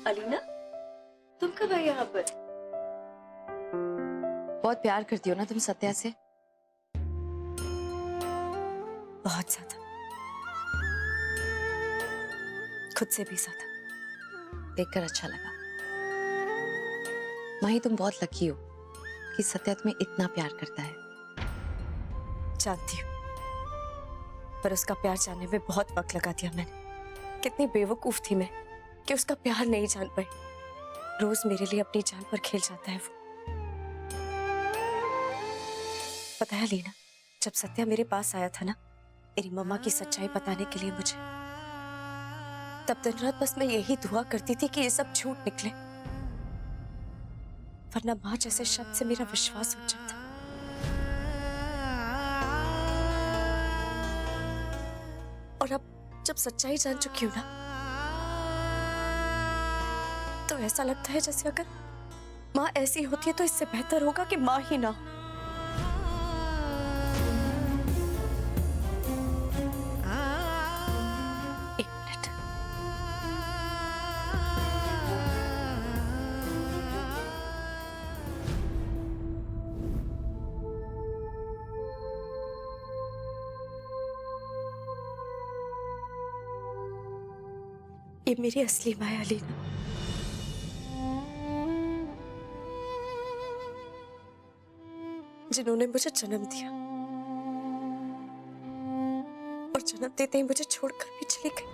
अलीना, तुम कब आई यहाँ पर? बहुत प्यार करती हो ना तुम सत्या से? बहुत ज्यादा, खुद से भी ज्यादा। देखकर अच्छा लगा। माही, तुम बहुत लकी हो कि सत्या तुम्हें इतना प्यार करता है। जानती हूँ, पर उसका प्यार जानने में बहुत वक्त लगा दिया मैंने। कितनी बेवकूफ थी मैं कि उसका प्यार नहीं जान पाई। रोज मेरे लिए अपनी जान पर खेल जाता है वो। पता है लीना, जब सत्या मेरे पास आया था ना मेरी मम्मा की सच्चाई बताने के लिए मुझे, तब दिन रात बस मैं यही दुआ करती थी कि ये सब झूठ निकले, वरना माँ जैसे शब्द से मेरा विश्वास उठ जाता। और अब जब सच्चाई जान चुकी हूं ना, तो ऐसा लगता है जैसे अगर माँ ऐसी होती है तो इससे बेहतर होगा कि माँ ही ना हो। एक मिनट। ये मेरी असली माँ है अलीना। जिन्होंने मुझे जन्म दिया और जन्म देते ही मुझे छोड़कर भी चली गई।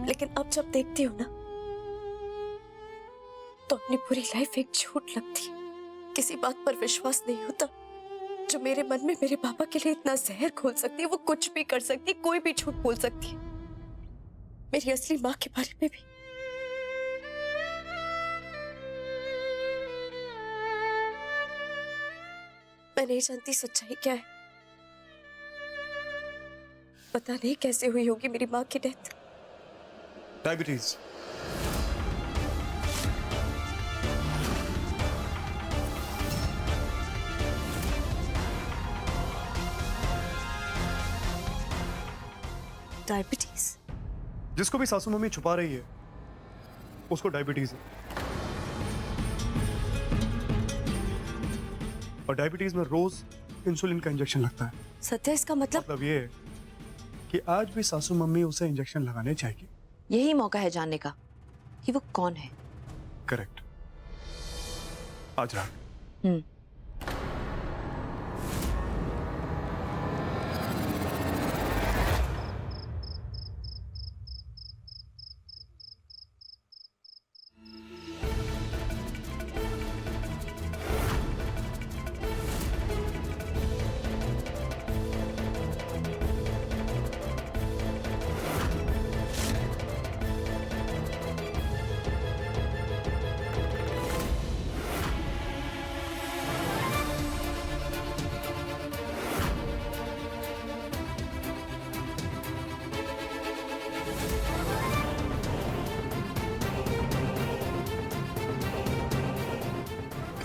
लेकिन अब जब देखती हूँ ना, तो अपनी पूरी लाइफ एक झूठ लगती है। किसी बात पर विश्वास नहीं होता जो मेरे मन में मेरे पापा के लिए इतना जहर घोल सकती है। वो कुछ भी कर सकती है, कोई भी झूठ बोल सकती है, मेरी असली माँ के बारे में भी। मैं नहीं जानती सच्चाई क्या है। पता नहीं कैसे हुई होगी मेरी माँ की डेथ। डायबिटीज। डायबिटीज? जिसको भी सासू मम्मी छुपा रही है उसको डायबिटीज है। और डायबिटीज में रोज इंसुलिन का इंजेक्शन लगता है। सत्या, इसका मतलब ये है कि आज भी सासू मम्मी उसे इंजेक्शन लगाने चाहिए। यही मौका है जानने का कि वो कौन है। करेक्ट। आज रात।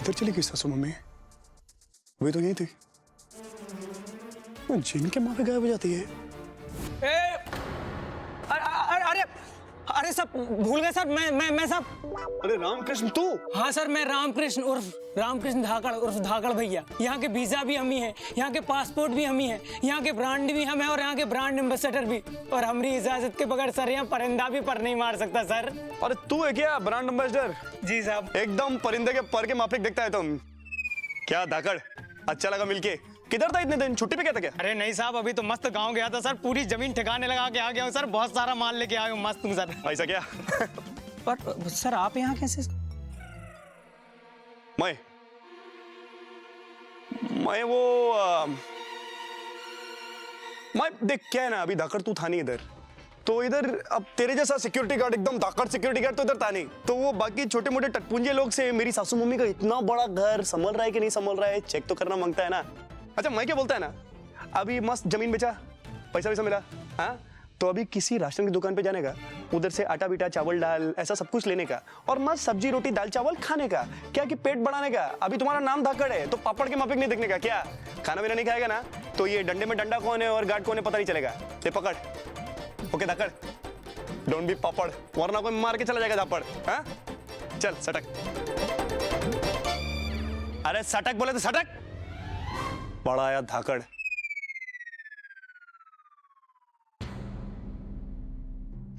किधर चली गई सासू मम्मी? वही तो यही थी। जिनके माँ पे गायब हो जाती है। अरे अरे सब भूल गए सर। मैं सब। अरे रामकृष्ण तू? हाँ सर, मैं रामकृष्ण उर्फ रामकृष्ण धाकड़ उर्फ धाकड़ भैया। यहाँ के वीजा भी हम ही है, यहाँ के पासपोर्ट भी हम ही है, यहाँ के ब्रांड भी हम है और यहाँ के ब्रांड एम्बेसडर भी। और हमारी इजाजत के बगैर सर यहाँ परिंदा भी पर नहीं मार सकता सर। अरे तू है क्या ब्रांड एम्बेसडर? जी साहब। एकदम परिंदे के पर के माफिक दिखता है तुम। क्या धाकड़, अच्छा लगा मिलके। किधर था इतने दिन? छुट्टी पे क्या था क्या? अरे नहीं साहब, अभी तो मस्त गाँव गया था सर। पूरी जमीन ठिकाने लगा के आ गया हूँ सर। बहुत सारा माल लेके आया हूँ मस्त हूँ सर। ऐसा क्या? पर सर आप यहाँ कैसे? मैं देख क्या है ना, अभी धाकड़ तू था नहीं इधर, तो इधर अब तेरे जैसा सिक्योरिटी गार्ड, एकदम धाकड़ सिक्योरिटी गार्ड तो इधर था नहीं। तो वो बाकी छोटे मोटे टटपुंजे लोग से मेरी सासू मम्मी का इतना बड़ा घर संभल रहा है कि नहीं संभल रहा है चेक तो करना मांगता है ना। अच्छा मैं क्या बोलता है ना, अभी मस्त जमीन बेचा, पैसा वैसा मिला, हाँ तो अभी किसी राशन की दुकान पे जाने का, उधर से आटा बीटा चावल दाल ऐसा सब कुछ लेने का और मस्त सब्जी रोटी दाल चावल खाने का, क्या कि पेट बढ़ाने का। अभी तुम्हारा नाम धाकड़ है तो पापड़ के माफिक नहीं देखने का। क्या खाना पीना नहीं खाएगा ना तो ये डंडे में डंडा कौन है और गार्ड कौन है पता नहीं चलेगा। ले पकड़। ओके धाकड़, डोंट बी पापड़, वरना कोई मार के चला जाएगा धापड़। हाँ चल सटक। अरे सटक बोले तो सटक। बड़ा आया धाकड़।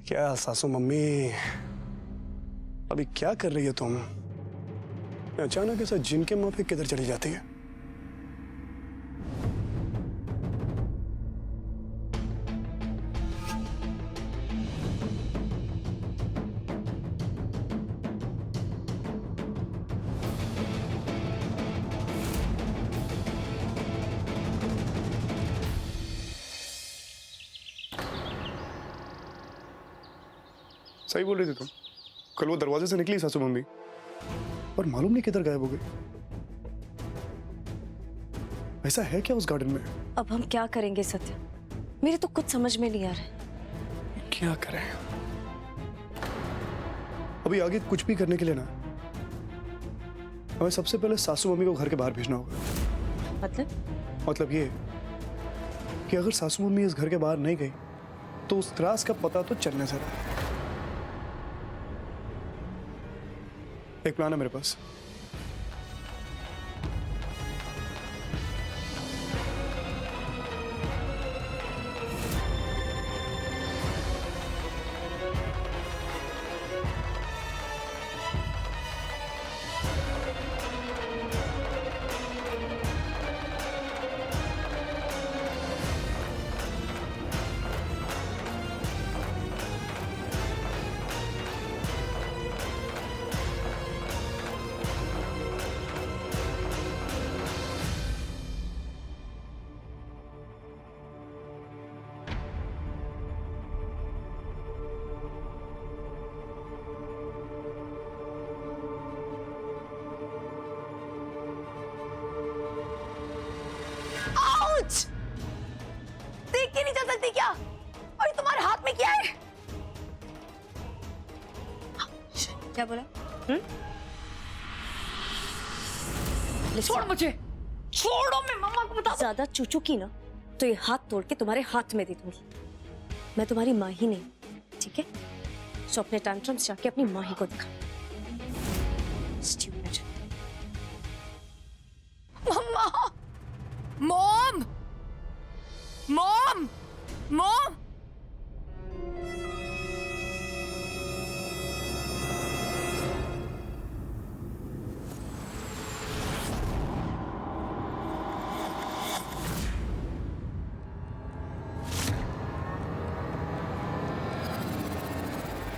क्या सासू मम्मी, अभी क्या कर रही है तुम? अचानक ऐसा जिनके मुंह पे किधर चली जाती है? सही बोल रही थी तुम। कल वो दरवाजे से निकली सासू मम्मी और मालूम नहीं किधर गायब हो गई। ऐसा है क्या उस गार्डन में? अब हम क्या करेंगे सत्य? मेरे तो कुछ समझ में नहीं आ रहा। क्या करें? अभी आगे कुछ भी करने के लिए ना हमें सबसे पहले सासू मम्मी को घर के बाहर भेजना होगा। मतलब ये कि अगर सासू मम्मी इस घर के बाहर नहीं गई तो उस त्रास का पता तो चलने से रहा। एक प्लान है मेरे पास। देख के नहीं चल सकती क्या? और तुम्हारे हाथ में क्या है? क्या बोला? छोड़ मुझे, छोड़ो, मैं मम्मा को बता। ज्यादा चूचू की ना तो ये हाथ तोड़ के तुम्हारे हाथ में दे दूंगी। मैं तुम्हारी माँ ही नहीं, ठीक है? तो अपने टैंट्रम्स जाके अपनी माँ ही को दिखा। Stupid. मम्मा, मॉम, मॉम, मॉम।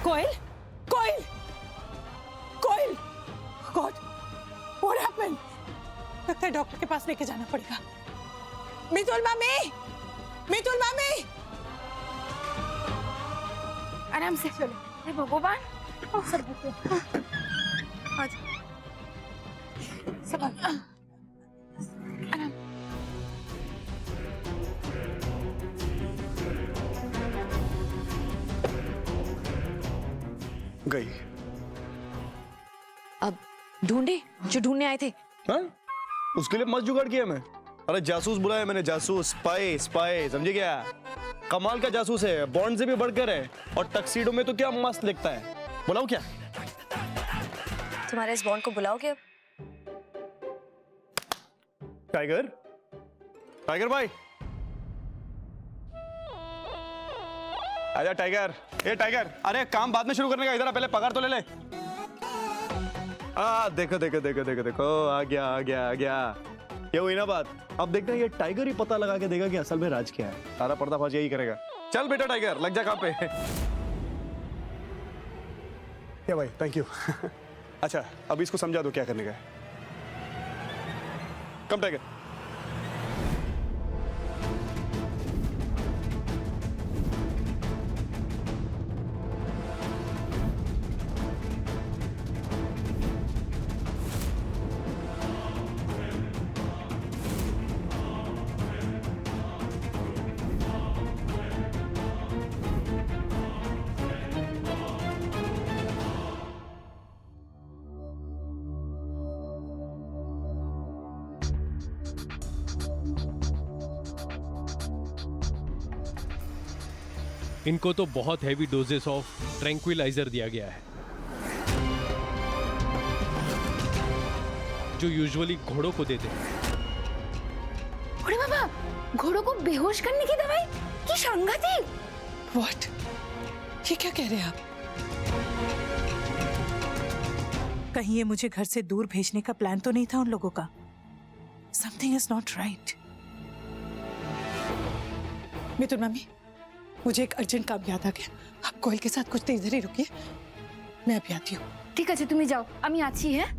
कोयल, कोयल, कोयल, गॉड, व्हाट हैपेंड? लगता है डॉक्टर के पास लेके जाना पड़ेगा। मितुल मामी, मितुल मामी, आराम से चलो। हे भगवान, सब सब आराम। गई। अब ढूंढे जो ढूंढने आए थे। हाँ? उसके लिए मस्त जुगाड़ किया मैं। अरे जासूस बुलाया मैंने, जासूस, स्पाई, स्पाई, समझे क्या? कमाल का जासूस है, बॉन्ड से भी बढ़कर है और टक्सीडो में तो क्या मस्त दिखता है। बुलाओ क्या? तुम्हारे इस बॉन्ड को बुलाओगे अब? टाइगर, टाइगर भाई, आजा टाइगर। ए टाइगर, अरे काम बाद में शुरू करने का, इधर आ, पहले पगार तो ले ले। देखो देखो देखो देखो देखो, आ गया आ गया आ गया। ये हुई ना बात। अब देखते हैं ये टाइगर ही पता लगा के देगा कि असल में राज क्या है। सारा पर्दाफाश यही करेगा। चल बेटा टाइगर, लग जा काम पे। क्या भाई, थैंक यू। अच्छा अब इसको समझा दो क्या करने का है। कम टाइगर। इनको तो बहुत हैवी डोजेस ऑफ ट्रैंक्विलाइजर दिया गया है, जो यूजुअली घोड़ों को देते हैं। अरे बाबा, घोड़ों को बेहोश करने की दवाई? ये सांघातिक। व्हाट? ये क्या कह रहे हैं आप? कहीं ये मुझे घर से दूर भेजने का प्लान तो नहीं था उन लोगों का? Something is not right. Mithun mummy, मुझे एक अर्जेंट काम याद आ गया। आप कोयल के साथ कुछ देर इधर ही रुकिए, मैं अभी आती हूँ। ঠিক আছে তুমি যাও, আমি আছি। হ্যাঁ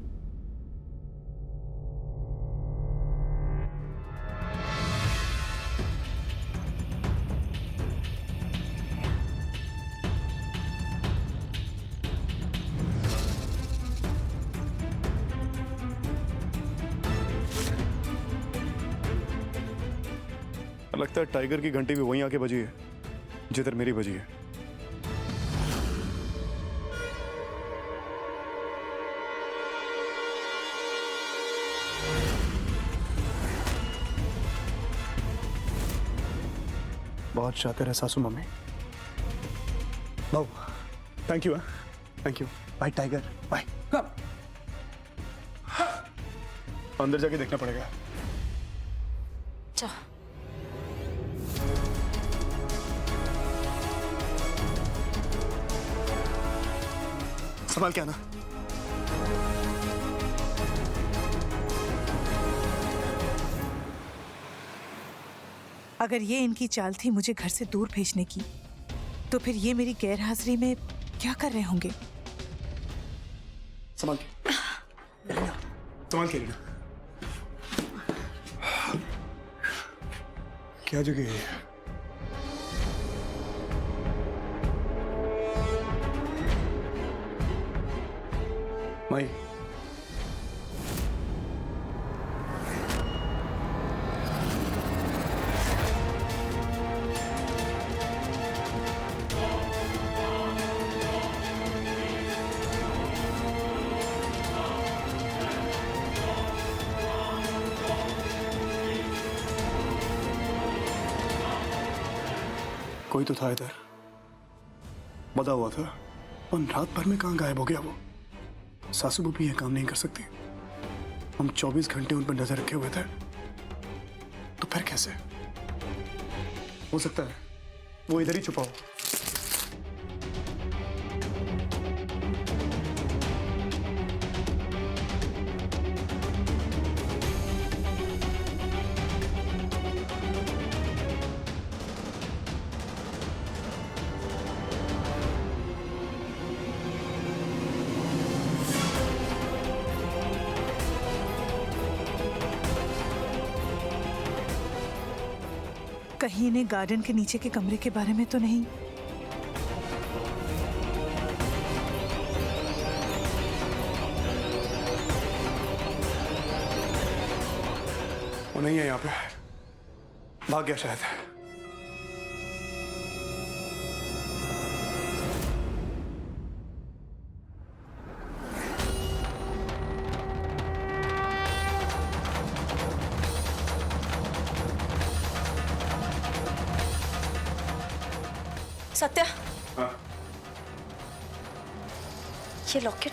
लगता है टाइगर की घंटी भी वहीं आके बजी है जिधर मेरी बजी है। बहुत शातिर है सासू मम्मी। बाबू thank you, thank you. Bye tiger, bye. अंदर जाके देखना पड़ेगा। जा। संभाल के आना। अगर ये इनकी चाल थी मुझे घर से दूर भेजने की, तो फिर ये मेरी गैर हाजिरी में क्या कर रहे होंगे? संभाल के, संभाल के रीना। क्या जगह है? माई, कोई तो था इधर, बता हुआ था, और रात भर में कहाँ गायब हो गया वो? सासू भी यह काम नहीं कर सकती। हम 24 घंटे उन पर नजर रखे हुए थे, तो फिर कैसे हो सकता है वो इधर ही छुपा हो? कहीं इन्हें गार्डन के नीचे के कमरे के बारे में तो नहीं? वो नहीं है यहाँ पे, भाग गया शायद। सत्या, हाँ। ये लॉकेट।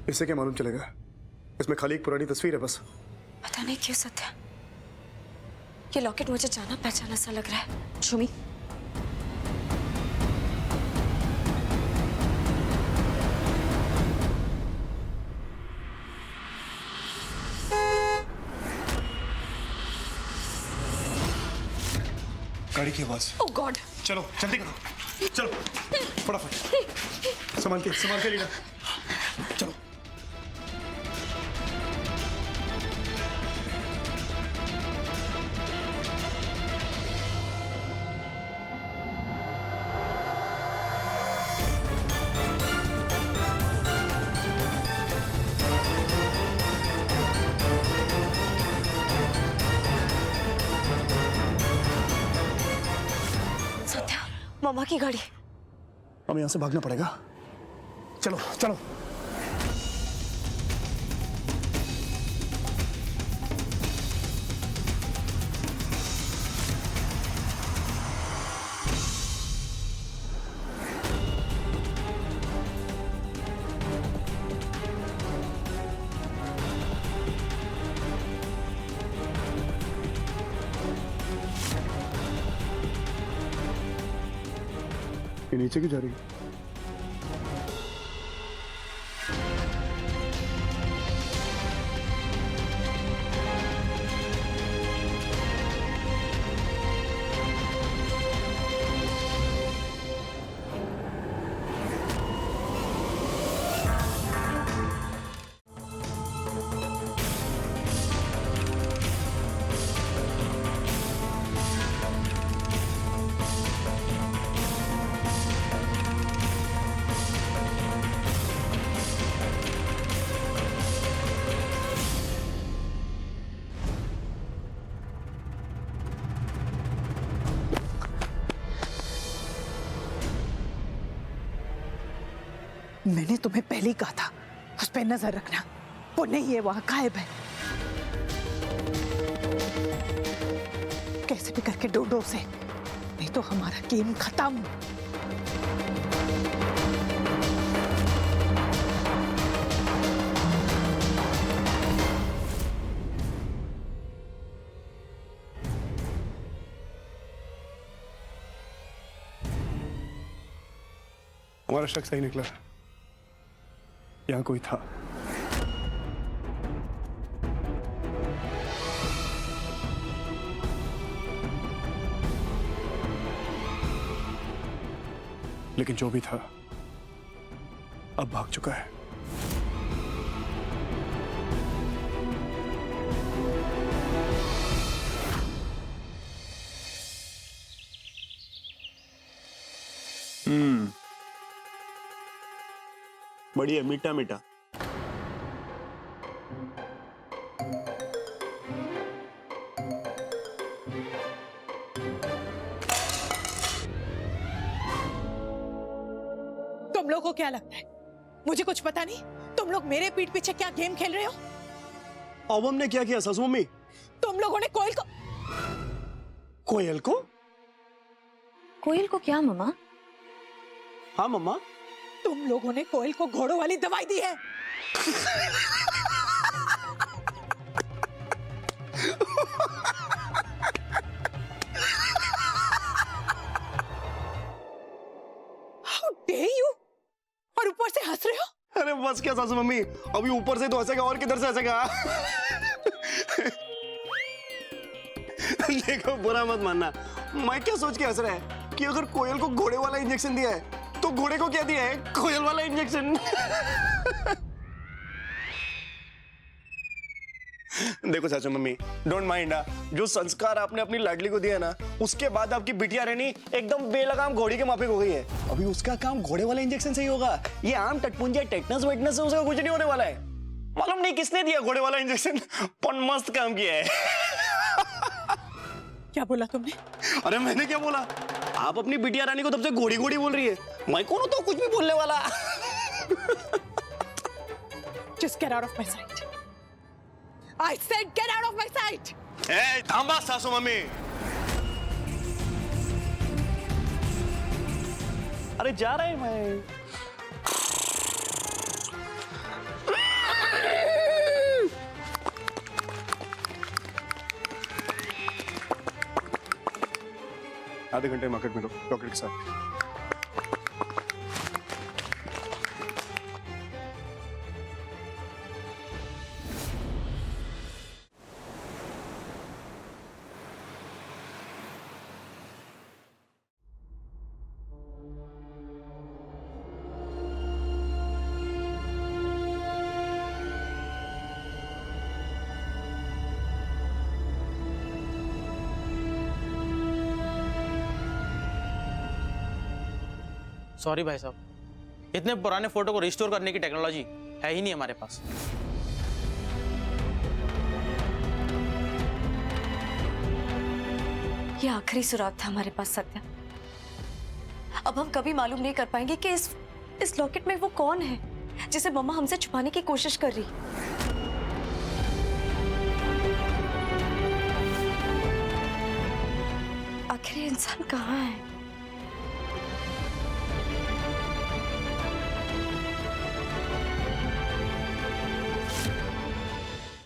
इससे क्या मालूम चलेगा? इसमें खाली एक पुरानी तस्वीर है बस। पता नहीं क्यों सत्या, ये लॉकेट मुझे जाना पहचाना सा लग रहा है। झूमी, गाड़ी की आवाज। ओह गॉड। चलो जल्दी करो, चलो फटाफट। संभाल के लीना, चलो। मम्मा की गाड़ी। हमें यहाँ से भागना पड़ेगा। चलो चलो। ये नीचे क्यों जा रही है? मैंने तुम्हें पहले ही कहा था उस पर नजर रखना। वो नहीं है, वहां गायब है। कैसे भी करके ढूंढो उसे, नहीं तो हमारा गेम खत्म। हमारा शक सही निकला, यहाँ कोई था। लेकिन जो भी था अब भाग चुका है। बढ़िया, मीठा मीठा। तुम लोगों को क्या लगता है मुझे कुछ पता नहीं? तुम लोग मेरे पीठ पीछे क्या गेम खेल रहे हो? अब हमने क्या किया सासू मम्मी? तुम लोगों ने कोयल को कोयल को? कोयल को क्या मम्मा? हाँ मम्मा। तुम लोगों ने कोयल को घोड़ों वाली दवाई दी है। How dare you? और ऊपर से हंस रहे हो? अरे बस क्या सासू मम्मी, अभी ऊपर से तो हंसेगा और किधर से हंसेगा? देखो बुरा मत मानना, मैं क्या सोच के हंस रहा है कि अगर कोयल को घोड़े वाला इंजेक्शन दिया है तो घोड़े को क्या दिया है? कोयल वाला इंजेक्शन। देखो सासू मम्मी, डोंट माइंड। जो संस्कार आपने अपनी लाडली को दिया ना, उसके बाद आपकी बिटिया रानी एकदम बेलगाम घोड़ी के माफिक हो गई है। अभी उसका काम घोड़े वाला इंजेक्शन से ही होगा। ये आम टटपुंजिया टेटनस वेटनस से उसका कुछ नहीं होने वाला है। मालूम नहीं किसने दिया घोड़े वाला इंजेक्शन, पर मस्त काम किया है। क्या बोला तुमने? अरे मैंने क्या बोला? आप अपनी बिटिया रानी को तब से घोड़ी घोड़ी बोल रही है। मैं कौन हूं तो कुछ भी बोलने वाला। Just get out of my sight. I said get out of my sight. ए, थांबा सासू मम्मी। अरे जा रहे हैं मैं। आधे घंटे मार्केट में डॉक्टर के साथ। सॉरी भाई साहब, इतने पुराने फोटो को रिस्टोर करने की टेक्नोलॉजी है ही नहीं हमारे पास। ये आखिरी सुराग था हमारे पास सत्या। अब हम कभी मालूम नहीं कर पाएंगे कि इस लॉकेट में वो कौन है जिसे मम्मा हमसे छुपाने की कोशिश कर रही। आखिर ये इंसान कहाँ है?